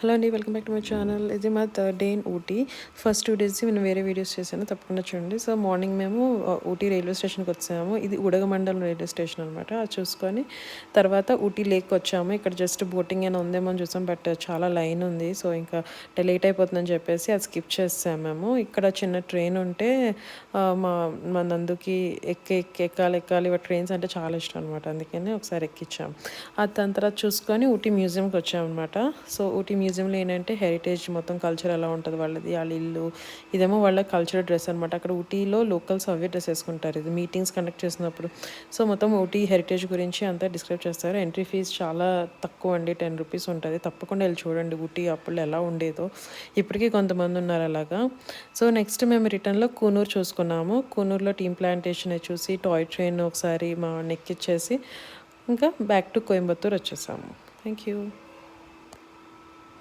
Hello అండి, welcome back to my channel. ఇది మా third day in Ooty. First 2 days నేను వేరే వీడియోస్ చేశాను, తప్పకుండా చూడండి. సో మార్నింగ్ మేము ఊటీ రైల్వే స్టేషన్కి వచ్చాము. ఇది ఉడగమండలం రైల్వే స్టేషన్ అనమాట. అది చూసుకొని తర్వాత ఊటీ లేక్ వచ్చాము. ఇక్కడ జస్ట్ బోటింగ్ అయినా ఉందేమో అని చూసాం, బట్ చాలా లైన్ ఉంది. సో ఇంకా లేట్ అయిపోతుందని చెప్పేసి అది స్కిప్ చేసాము మేము. ఇక్కడ చిన్న ట్రైన్ ఉంటే మా మా నందుకి ఎక్కాలి ట్రైన్స్ అంటే చాలా ఇష్టం అనమాట. అందుకని ఒకసారి ఎక్కించాం. దాని తర్వాత చూసుకొని ఊటీ మ్యూజియంకి వచ్చామన్నమాట. సో ఊటీ మ్యూజియంలో ఏంటంటే హెరిటేజ్ మొత్తం కల్చర్ ఎలా ఉంటుంది వాళ్ళది, వాళ్ళ ఇల్లు, ఇదేమో వాళ్ళ కల్చరల్ డ్రెస్ అనమాట. అక్కడ ఊటీలో లోకల్స్ అవే డ్రెస్ వేసుకుంటారు, ఇది మీటింగ్స్ కండక్ట్ చేసినప్పుడు. సో మొత్తం ఊటీ హెరిటేజ్ గురించి అంతా డిస్క్రైబ్ చేస్తారు. ఎంట్రీ ఫీజ్ చాలా తక్కువ అండి, 10 రూపీస్ ఉంటుంది. తప్పకుండా వెళ్ళి చూడండి ఊటీ అప్పుడు ఎలా ఉండేదో. ఇప్పటికీ కొంతమంది ఉన్నారు అలాగా. సో నెక్స్ట్ మేము రిటర్న్లో కూనూరు చూసుకున్నాము. కూనూరులో టీమ్ ప్లాంటేషన్ చూసి టాయ్ ట్రైన్ ఒకసారి మా ఎక్కిచ్చేసి ఇంకా బ్యాక్ టు కోయంబత్తూర్ వచ్చేసాము. Thank you.